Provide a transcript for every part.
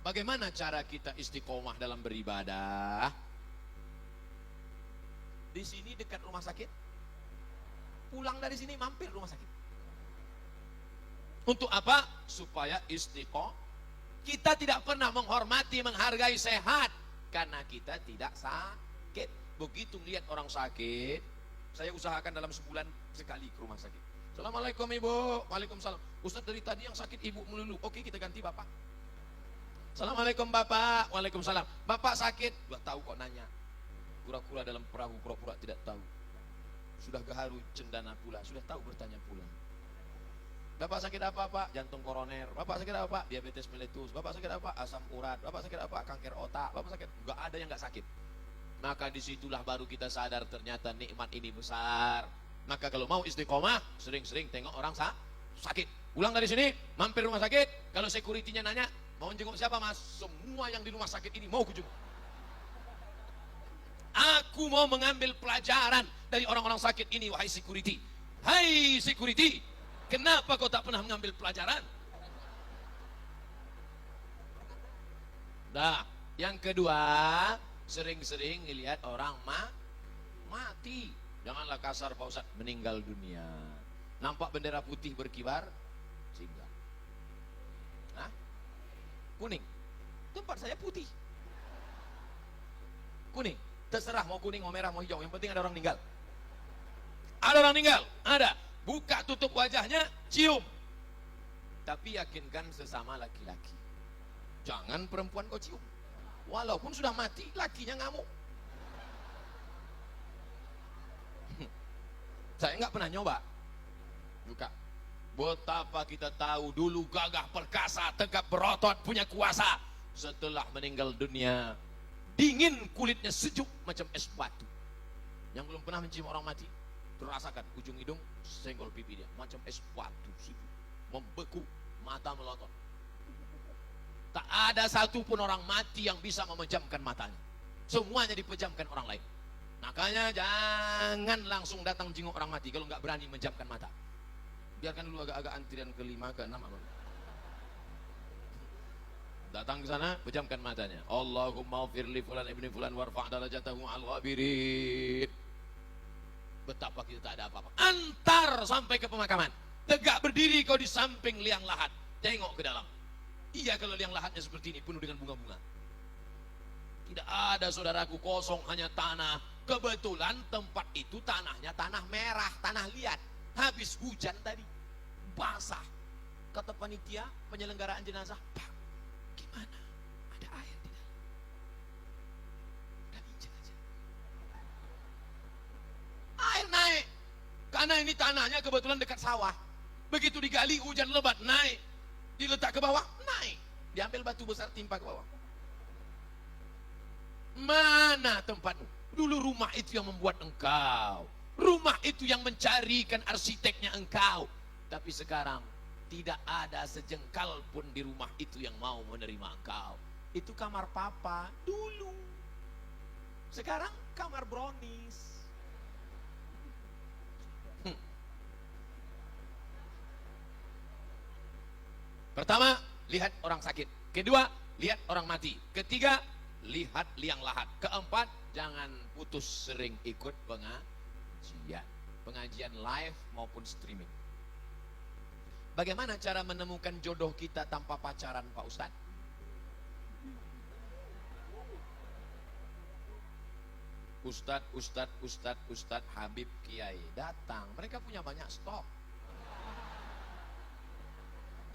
Bagaimana cara kita istiqomah dalam beribadah? Di sini dekat rumah sakit, pulang dari sini mampir rumah sakit. Untuk apa? Supaya istiqomah. Kita tidak pernah menghormati, menghargai sehat karena kita tidak sakit. Begitu lihat orang sakit, saya usahakan dalam sebulan sekali ke rumah sakit. Assalamualaikum ibu. Waalaikumsalam. Ustaz, dari tadi yang sakit ibu melulu. Oke, kita ganti bapak. Assalamualaikum bapak. Waalaikumsalam. Bapak sakit? Gak tahu kok nanya. Kura-kura dalam perahu, pura-pura tidak tahu. Sudah gaharu cendana pula, sudah tahu bertanya pula. Bapak sakit apa pak? Jantung koroner. Bapak sakit apa pak? Diabetes meletus. Bapak sakit apa? Asam urat. Bapak sakit apa? Kanker otak. Bapak sakit? Gak ada yang gak sakit. Maka disitulah baru kita sadar ternyata nikmat ini besar. Maka kalau mau istiqomah, sering-sering tengok orang sakit. Pulang dari sini, mampir rumah sakit. Kalau security-nya nanya, mau jenguk siapa mas? Semua yang di rumah sakit ini mau kujenguk. Aku mau mengambil pelajaran dari orang-orang sakit ini, wahai security. Hai security, kenapa kau tak pernah mengambil pelajaran? Nah, yang kedua, sering-sering lihat orang mati. Janganlah kasar Pak Ustaz, meninggal dunia. Nampak bendera putih berkibar, singgah. Hah? Kuning. Tempat saya putih. Kuning. Terserah mau kuning, mau merah, mau hijau. Yang penting ada orang meninggal. Ada orang meninggal? Ada. Buka tutup wajahnya, cium. Tapi yakinkan sesama laki-laki. Jangan perempuan kau cium. Walaupun sudah mati, lakinya ngamuk. Saya nggak pernah nyoba. Buka. Betapa kita tahu dulu gagah perkasa, tegap berotot, punya kuasa. Setelah meninggal dunia, dingin kulitnya, sejuk macam es batu. Yang belum pernah mencium orang mati, terasakan ujung hidung senggol pipi dia macam es batu, sejuk, membeku, mata melotot. Tak ada satupun orang mati yang bisa memejamkan matanya. Semuanya dipejamkan orang lain. Makanya jangan langsung datang jenguk orang mati kalau nggak berani menjamkan mata. Biarkan dulu agak-agak antrian ke-5, ke-6 apa. Datang ke sana, pejamkan matanya. Allahumma firli fulan ibni fulan warfa' darajatahu al-ghabirin. Betapa kita tak ada apa-apa. Antar sampai ke pemakaman. Tegak berdiri kau di samping liang lahat. Tengok ke dalam. Iya, kalau liang lahatnya seperti ini, penuh dengan bunga-bunga. Tidak ada saudaraku, kosong, hanya tanah. Kebetulan tempat itu tanahnya tanah merah, tanah liat. Habis hujan tadi, basah. Kata panitia penyelenggaraan jenazah, Pak, gimana? Ada air di dalam. Udah injek aja. Air naik. Karena ini tanahnya kebetulan dekat sawah. Begitu digali, hujan lebat, naik. Diletak ke bawah, naik. Diambil batu besar, timpa ke bawah. Mana tempatmu? Dulu rumah itu yang membuat engkau. Rumah itu yang mencarikan arsiteknya engkau. Tapi sekarang tidak ada sejengkal pun di rumah itu yang mau menerima engkau. Itu kamar papa dulu. Sekarang kamar brownies. Pertama, lihat orang sakit. Kedua, lihat orang mati. Ketiga, lihat liang lahat. Keempat, jangan putus sering ikut pengajian live maupun streaming. Bagaimana cara menemukan jodoh kita tanpa pacaran, Pak Ustadz? Ustadz Habib Kiai datang. Mereka punya banyak stok.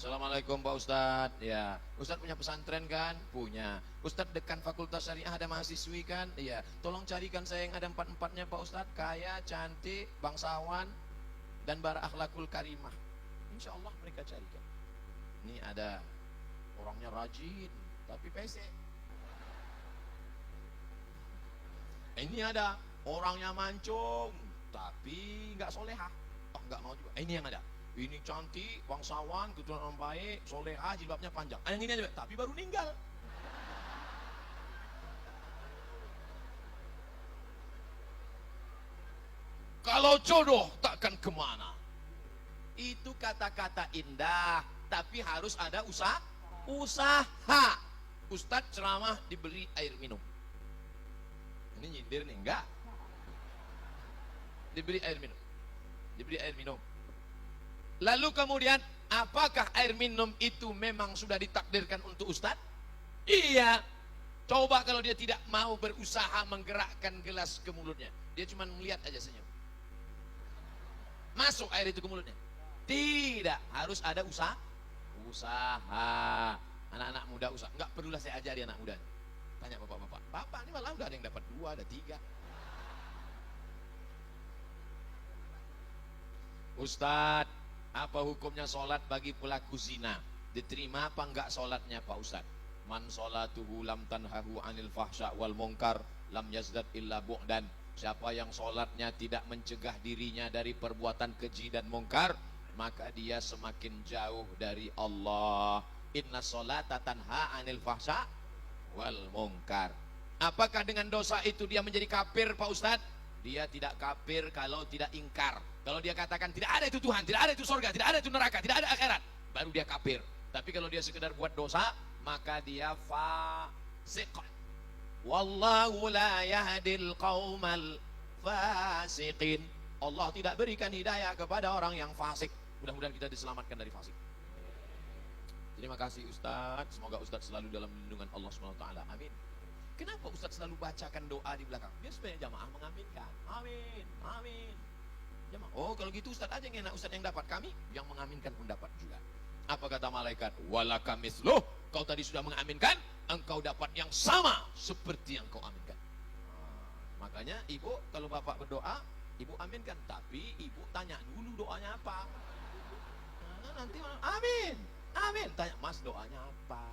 Assalamualaikum Pak Ustadz. Ya, Ustadz punya pesantren kan? Punya. Ustadz dekan Fakultas Syariah ada mahasiswi kan? Iya. Tolong carikan saya yang ada 4-4-nya Pak Ustadz. Kaya, cantik, bangsawan, dan berakhlakul karimah. Insya Allah mereka carikan. Ini ada orangnya rajin, tapi PC. Ini ada orangnya mancung, tapi nggak solehah. Oh, nggak mau juga. Ini yang ada. Ini cantik, bangsawan, keturunan orang baik, solehah, jilbabnya panjang. Yang ini aja, tapi baru meninggal. Kalau jodoh takkan kemana. Itu kata-kata indah, tapi harus ada usaha. Ustadz ceramah diberi air minum. Ini nyindir nih, enggak. Diberi air minum. Diberi air minum. Lalu kemudian, apakah air minum itu memang sudah ditakdirkan untuk Ustadz? Iya. Coba kalau dia tidak mau berusaha menggerakkan gelas ke mulutnya. Dia cuma melihat aja senyum. Masuk air itu ke mulutnya. Tidak, harus ada usaha. Usaha. Anak-anak muda usaha. Enggak perlulah saya ajari anak muda. Tanya bapak-bapak. Bapak ini malah udah ada yang dapat 2, ada 3. Ustadz, apa hukumnya sholat bagi pelaku zina? Diterima apa enggak sholatnya Pak Ustadz? Man sholatuhu lam tanhahu anil fahsya wal munkar lam yazdad illa bu'dan. Siapa yang sholatnya tidak mencegah dirinya dari perbuatan keji dan mungkar, maka dia semakin jauh dari Allah. Inna sholata tanha anil fahsya wal munkar. Apakah dengan dosa itu dia menjadi kafir Pak Ustadz? Dia tidak kafir kalau tidak ingkar. Kalau dia katakan tidak ada itu Tuhan, tidak ada itu surga, tidak ada itu neraka, tidak ada akhirat, baru dia kafir. Tapi kalau dia sekedar buat dosa, maka dia fasik. Wallahu la yahdil qaumal fasiqin. Allah tidak berikan hidayah kepada orang yang fasik. Mudah-mudahan kita diselamatkan dari fasik. Terima kasih Ustadz. Semoga Ustadz selalu dalam lindungan Allah SWT. Amin. Kenapa Ustadz selalu bacakan doa di belakang? Biar supaya jamaah mengaminkan. Amin, amin. Jamaah. Oh kalau gitu Ustadz aja yang enak, Ustadz yang dapat. Kami yang mengaminkan pun dapat juga. Apa kata malaikat? Walaka misluh. Kau tadi sudah mengaminkan, engkau dapat yang sama seperti yang kau aminkan. Makanya ibu kalau bapak berdoa, ibu aminkan. Tapi ibu tanya dulu doanya apa. Nah, nanti amin, amin. Tanya mas doanya apa.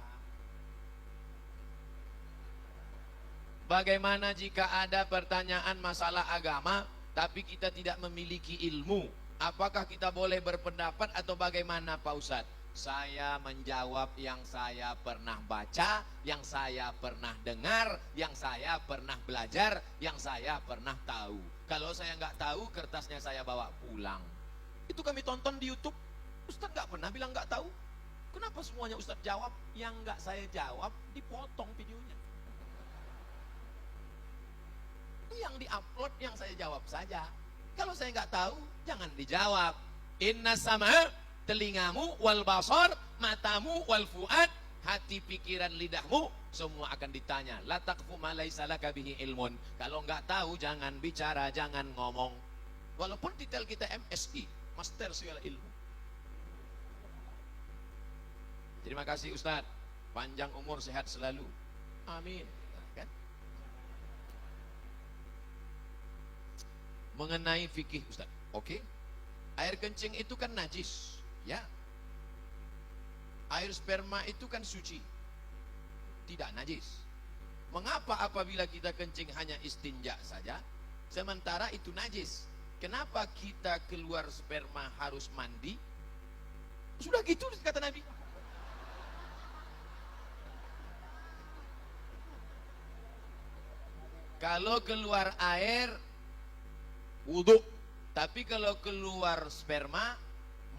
Bagaimana jika ada pertanyaan masalah agama, tapi kita tidak memiliki ilmu? Apakah kita boleh berpendapat atau bagaimana Pak Ustadz? Saya menjawab yang saya pernah baca, yang saya pernah dengar, yang saya pernah belajar, yang saya pernah tahu. Kalau saya nggak tahu, kertasnya saya bawa pulang. Itu kami tonton di YouTube. Ustadz nggak pernah bilang nggak tahu. Kenapa semuanya Ustadz jawab? Yang nggak saya jawab dipotong videonya. Yang diupload yang saya jawab saja. Kalau saya nggak tahu, jangan dijawab. Inna sama telingamu wal basar, matamu wal fuad, hati, pikiran, lidahmu, semua akan ditanya. La taqfu ma laisa laka bihi ilmun. Kalau nggak tahu jangan bicara, jangan ngomong. Walaupun titel kita MSI, Master Segala Ilmu. Terima kasih Ustaz. Panjang umur, sehat selalu. Amin. Kan? Mengenai fikih Ustaz. Oke. Air kencing itu kan najis. Ya, air sperma itu kan suci, tidak najis. Mengapa apabila kita kencing hanya istinja saja, sementara itu najis? Kenapa kita keluar sperma harus mandi? Sudah gitu kata Nabi. Kalau keluar air, wudhu. Tapi kalau keluar sperma,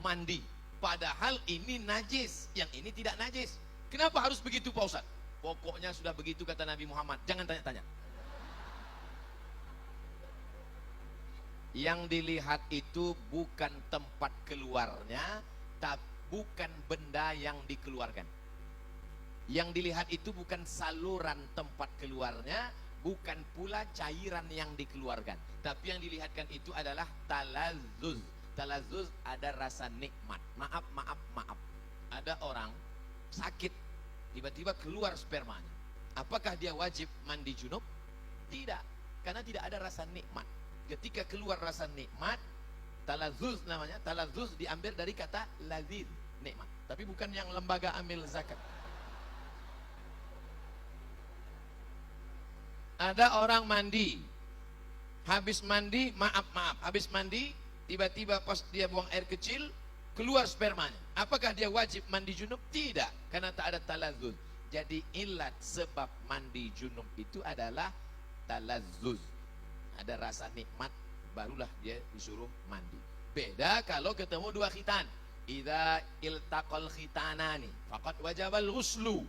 mandi. Padahal ini najis, yang ini tidak najis. Kenapa harus begitu Pak Ustadz? Pokoknya sudah begitu kata Nabi Muhammad. Jangan tanya-tanya. Yang dilihat itu bukan tempat keluarnya, tapi bukan benda yang dikeluarkan. Yang dilihat itu bukan saluran tempat keluarnya, bukan pula cairan yang dikeluarkan. Tapi yang dilihatkan itu adalah talazzuz. Talazzuz ada rasa nikmat. Maaf. Ada orang sakit, tiba-tiba keluar spermanya. Apakah dia wajib mandi junub? Tidak, karena tidak ada rasa nikmat. Ketika keluar rasa nikmat, talazzuz namanya. Talazzuz diambil dari kata lazid, nikmat. Tapi bukan yang lembaga ambil zakat. Ada orang mandi, habis mandi, habis mandi, tiba-tiba pas dia buang air kecil, keluar spermanya. Apakah dia wajib mandi junub? Tidak, karena tak ada talazzuz. Jadi ilat sebab mandi junub itu adalah talazzuz. Ada rasa nikmat, barulah dia disuruh mandi. Beda kalau ketemu dua khitan. Idza iltaqal khitanani faqad wajabal ghuslu.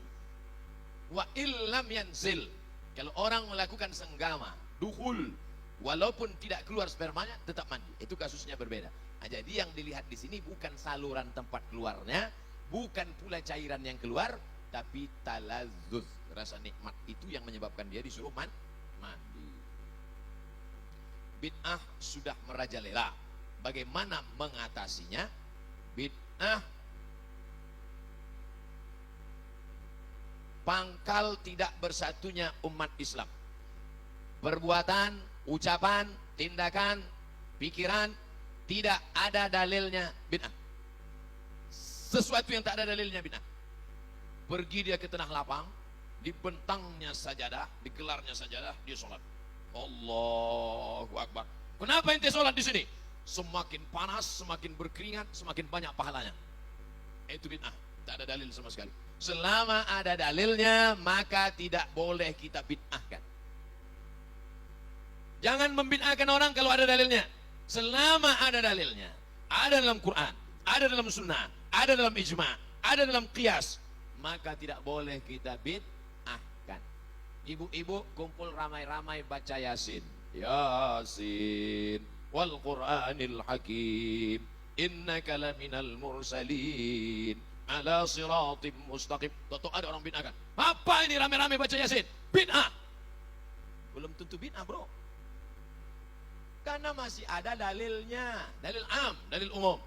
Wa illam yanzil. Kalau orang melakukan senggama, dukhul, walaupun tidak keluar spermanya tetap mandi. Itu kasusnya berbeda. Nah, jadi yang dilihat di sini bukan saluran tempat keluarnya, bukan pula cairan yang keluar, tapi talazzuz, rasa nikmat itu yang menyebabkan dia disuruh mandi. Bid'ah sudah merajalela. Bagaimana mengatasinya? Bid'ah pangkal tidak bersatunya umat Islam. Perbuatan, ucapan, tindakan, pikiran tidak ada dalilnya bid'ah. Sesuatu yang tak ada dalilnya bid'ah. Pergi dia ke tanah lapang, dibentangnya sajadah, digelarnya sajadah, dia sholat. Allahu Akbar. Kenapa ente sholat di sini? Semakin panas, semakin berkeringat, semakin banyak pahalanya. Itu bid'ah. Tak ada dalil sama sekali. Selama ada dalilnya, maka tidak boleh kita bid'ahkan. Jangan membid'ahkan orang kalau ada dalilnya. Selama ada dalilnya, ada dalam Quran, ada dalam sunnah, ada dalam ijma', ada dalam qiyas, maka tidak boleh kita bid'ahkan. Ibu-ibu kumpul ramai-ramai baca Yasin. Yasin wal Qur'anil Hakim, innaka laminal mursalin ala siratim mustaqim. Tentu ada orang bid'ahkan. Apa ini ramai-ramai baca Yasin? Bid'ah. Belum tentu bid'ah, bro. Karena masih ada dalilnya. Dalil am, dalil umum.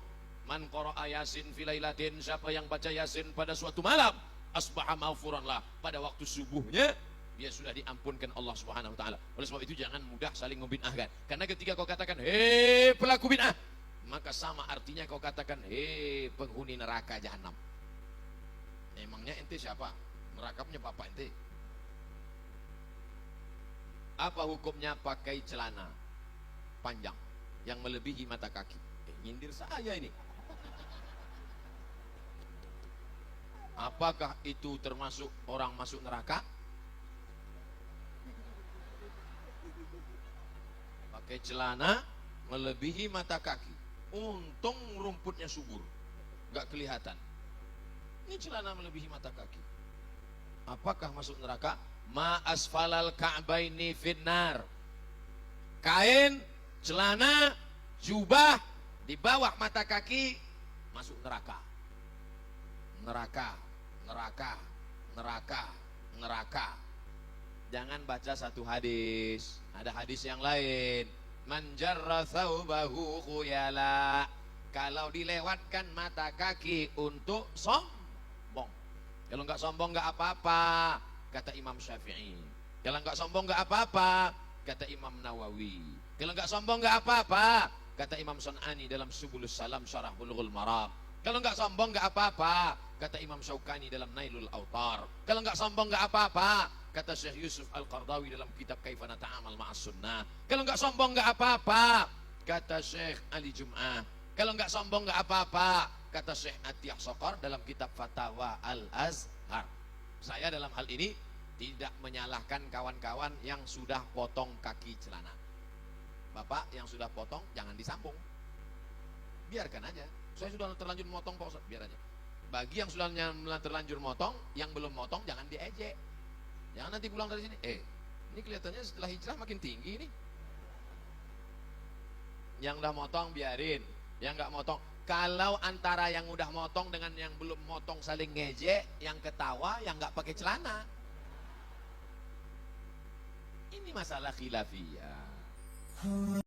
Man qara'a Yasin fi lailatin, siapa yang baca Yasin pada suatu malam, asbaha maghfuran lah. Pada waktu subuhnya dia sudah diampunkan Allah Subhanahu wa taala. Oleh sebab itu jangan mudah saling membid'ahkan. Karena ketika kau katakan, "Hei pelaku bid'ah," maka sama artinya kau katakan, "Hei penghuni neraka jahanam." Emangnya ente siapa? Neraka punya bapak ente. Apa hukumnya pakai celana panjang yang melebihi mata kaki? Nyindir saya ini. Apakah itu termasuk orang masuk neraka? Pakai celana melebihi mata kaki. Untung rumputnya subur, gak kelihatan. Ini celana melebihi mata kaki. Apakah masuk neraka? Ma asfalal ka'baini finnar. Kain, celana, jubah di bawah mata kaki masuk neraka. Neraka, neraka, neraka, neraka. Jangan baca satu hadis, ada hadis yang lain. Man jarra thawbahu khuyala. Kalau dilewatkan mata kaki untuk sombong. Kalau enggak sombong enggak apa-apa, kata Imam Syafi'i. Kalau enggak sombong enggak apa-apa, kata Imam Nawawi. Kalau enggak sombong enggak apa-apa, kata Imam Sun'ani dalam Subulus Salam Syarah Bulughul Maram. Kalau enggak sombong enggak apa-apa, kata Imam Syaukani dalam Nailul Autar. Kalau enggak sombong enggak apa-apa, kata Syekh Yusuf Al-Qardawi dalam kitab Kaifana Ta'amal Ma'as Sunnah. Kalau enggak sombong enggak apa-apa, kata Syekh Ali Jum'ah. Kalau enggak sombong enggak apa-apa, kata Syekh Atiyah Sokor dalam kitab Fatawa Al-Azhar. Saya dalam hal ini tidak menyalahkan kawan-kawan yang sudah potong kaki celana. Bapak yang sudah potong jangan disambung, biarkan aja. Saya sudah terlanjur motong Pak Ustaz, biar aja. Bagi yang sudah terlanjur motong, yang belum motong jangan diejek. Jangan nanti pulang dari sini, ini kelihatannya setelah hijrah makin tinggi nih. Yang udah motong biarin, yang nggak motong. Kalau antara yang udah motong dengan yang belum motong saling ngejek, yang ketawa, yang nggak pakai celana. Ini masalah khilafiyah.